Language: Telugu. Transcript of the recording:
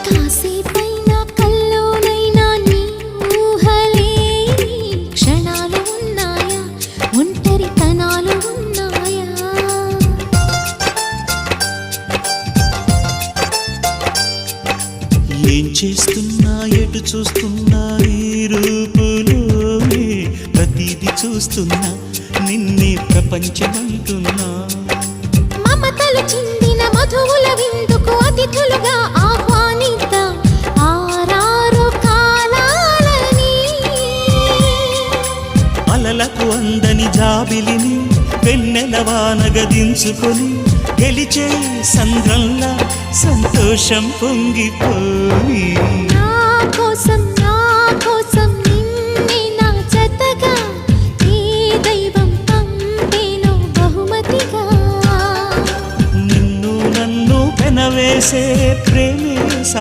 కాసేపైనా కల్లోనైనా నీ ఊహలే క్షణాలు ఉన్నాయా, ఒంటరితనాలు ఉన్నాయా? ఏం చేస్తున్నా ఎటు చూస్తున్నా ఈ రూపులోనే ప్రతిదీ చూస్తున్నా నిన్నే ప్రపంచమంటున్నా. మమతలు చిందిన మధువుల విందుకు అతిథులుగా ఆహ్వానిద్దాం ఆరారు కాలాలని. అలలకు అందని జాబిలిని వెన్నెల వానగదించుకొని గెలిచే సంద్రంలా సంతోషం పొంగిపోయి. నా కోసం నిన్నే నా జతగా ఏ దైవం పంపేనో బహుమతిగా. నిన్ను నన్ను పెనవేసే ప్రేమే